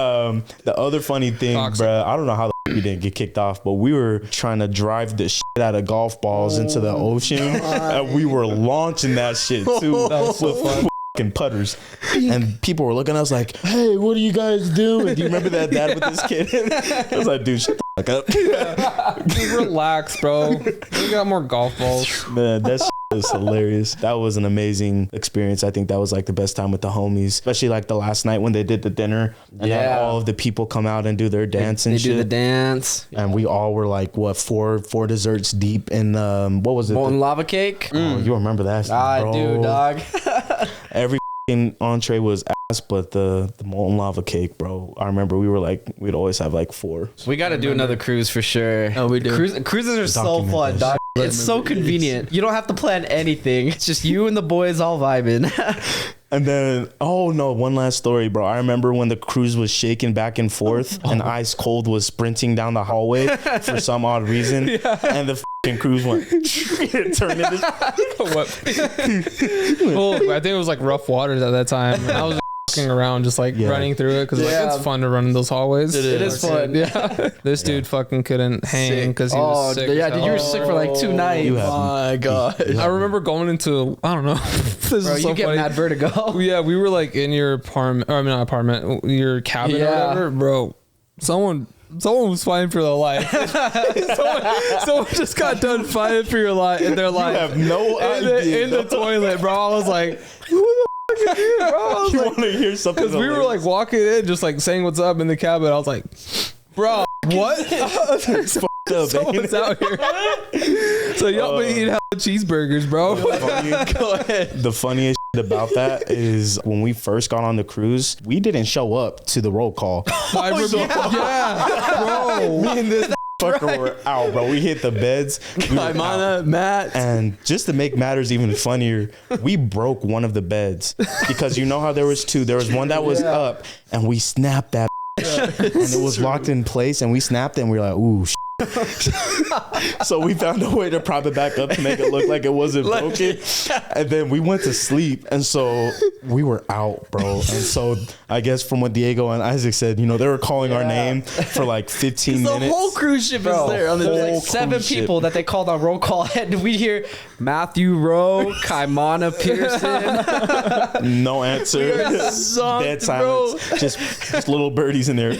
the other funny thing, bro, I don't know how we didn't get kicked off, but we were trying to drive the shit out of golf balls into the ocean, and we were launching that shit too. That was so fun. Fucking putters, and people were looking at us like, "Hey, what are you guys doing? Do you remember that dad with this kid?" I was like, "Dude, shut the fuck up." Yeah. Dude, relax, bro. We got more golf balls. Man, that is hilarious. That was an amazing experience. I think that was like the best time with the homies, especially like the last night when they did the dinner and had all of the people come out and do their dance and shit. They do the dance, and we all were like four desserts deep in what was it? Molten lava cake. Oh, you remember that? I do, dog. Every entree was ass, but the molten lava cake, bro. I remember we'd always have like 4. We got to do another cruise for sure. Oh, we do. Cruises are so fun, dog. It's so convenient. You don't have to plan anything. It's just you and the boys all vibing. And then, one last story, bro. I remember when the cruise was shaking back and forth and Ice Cold was sprinting down the hallway for some odd reason. Yeah. And the fucking cruise went, turned into... What? Well, I think it was like rough waters at that time. And I was walking around just like running through it because it's fun to run in those hallways. It is fun. Yeah. This dude fucking couldn't hang because he was sick. Yeah, dude, you were sick for like 2 nights. My God. I remember going into, I don't know. This is so you get funny. mad vertigo. Yeah, we were like in your apartment, or I mean not apartment, your cabin or whatever, bro. Someone was fighting for their life. someone just got done fighting for your life in their life. You have no idea. In the toilet, bro. I was like, who the fuck is here, bro? I was you like, want to hear something? because we were like walking in, just like saying what's up in the cabin. I was like, bro, what? Someone's out here. So y'all been eating hella cheeseburgers, bro. Go ahead. The funniest shit about that is when we first got on the cruise, we didn't show up to the roll call. Yeah, bro. Me and this fucker were out, bro. We hit the beds. Kaimana, Matt. And just to make matters even funnier, we broke one of the beds because you know how there was 2. There was one that was up, and we snapped that. And it was locked in place, and we snapped it, and we were like, ooh, so we found a way to prop it back up to make it look like it wasn't broken. And then we went to sleep, and so we were out, bro. And so I guess from what Diego and Isaac said, they were calling our name for like 15 minutes. The whole cruise ship is there. On the like 7 people that they called on roll call, and we hear Matthew Rowe, Kaimana Pearson. No answer. Dead silence. Just little birdies in there.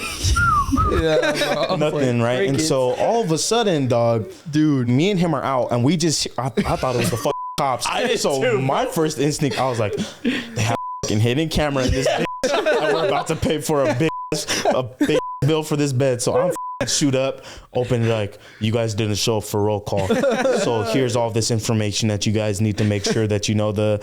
Yeah, nothing, right? Crickets. And so all of a sudden, dog, dude, me and him are out, and we just I thought it was the cops. My first instinct, I was like, they have a fucking hidden camera in this bitch, and we're about to pay for a big bill for this bed. So I'm shoot up, open it like, you guys didn't show up for roll call. So here's all this information that you guys need to make sure that you know the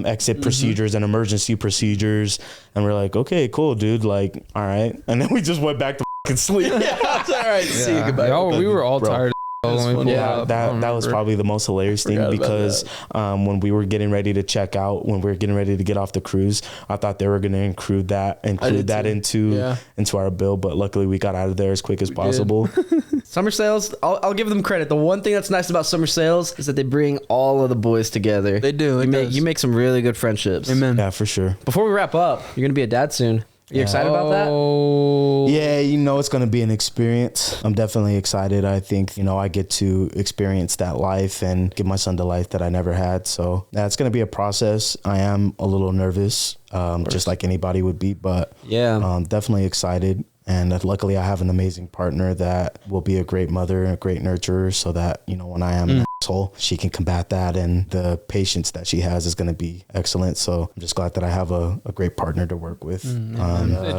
exit procedures and emergency procedures. And we're like, okay, cool, dude. Like, all right. And then we just went back to sleep. Yeah, all right. See you, goodbye. We were all tired. That was probably the most hilarious thing because when we were getting ready to check out, when we were getting ready to get off the cruise, I thought they were going to include that into our bill, but luckily we got out of there as quick as possible. Summer sales, I'll give them credit. The one thing that's nice about summer sales is that they bring all of the boys together. They do. You make some really good friendships. Amen. Yeah, for sure. Before we wrap up, you're going to be a dad soon. Are you excited about that? Yeah, it's going to be an experience. I'm definitely excited. I think, I get to experience that life and give my son the life that I never had. So that's going to be a process. I am a little nervous, just like anybody would be, but definitely excited. And luckily I have an amazing partner that will be a great mother and a great nurturer so that, when I am an asshole, she can combat that. And the patience that she has is going to be excellent. So I'm just glad that I have a great partner to work with.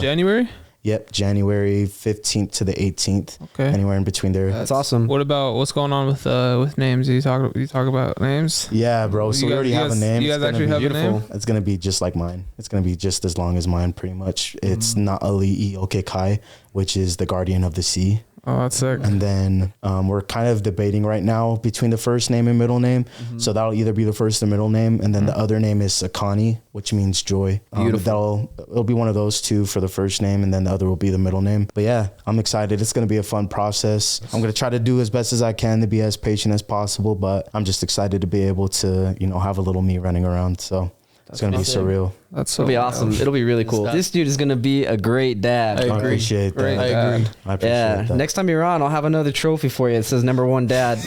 January? Yep, January 15th to the 18th. Okay. Anywhere in between there. That's awesome. What about what's going on with names? You talk about names? Yeah, bro. So we already have a name. You guys actually have a name? It's going to be just like mine. It's going to be just as long as mine, pretty much. It's Naali'i Okekai, which is the guardian of the sea. Oh, that's sick. And then we're kind of debating right now between the first name and middle name. So that'll either be the first and middle name. And then the other name is Sakani, which means joy. Beautiful. It'll be one of those two for the first name. And then the other will be the middle name. But yeah, I'm excited. It's going to be a fun process. I'm going to try to do as best as I can to be as patient as possible. But I'm just excited to be able to, have a little me running around. So It's gonna be surreal. That's so It'll be awesome. It'll be really cool. This dude is gonna be a great dad. I appreciate that. Great dad. I appreciate that. Next time you're on, I'll have another trophy for you. It says #1 dad.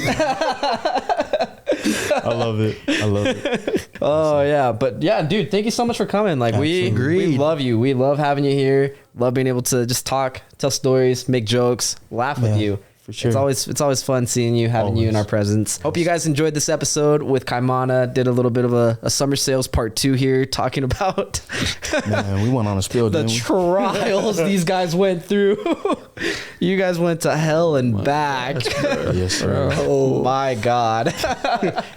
I love it. Oh yeah, but yeah, dude, thank you so much for coming. Like we love you. We love having you here. Love being able to just talk, tell stories, make jokes, laugh with you. For sure. It's always fun seeing you, having you in our presence. Hope you guys enjoyed this episode with Kaimana. Did a little bit of a summer sales part 2 here, talking about Man, we went on a spill. the trials these guys went through. You guys went to hell and back. Yes, sir. Oh my God.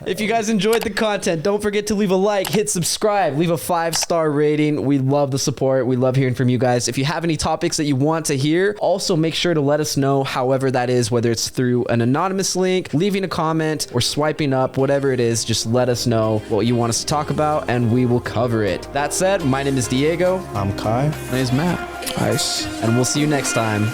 If you guys enjoyed the content, don't forget to leave a like, hit subscribe, leave a 5-star rating. We love the support. We love hearing from you guys. If you have any topics that you want to hear, also make sure to let us know, however that is, whether it's through an anonymous link, leaving a comment, or swiping up, whatever it is, just let us know what you want us to talk about and we will cover it. That said, my name is Diego. I'm Kai. My name's Matt. Nice. And we'll see you next time.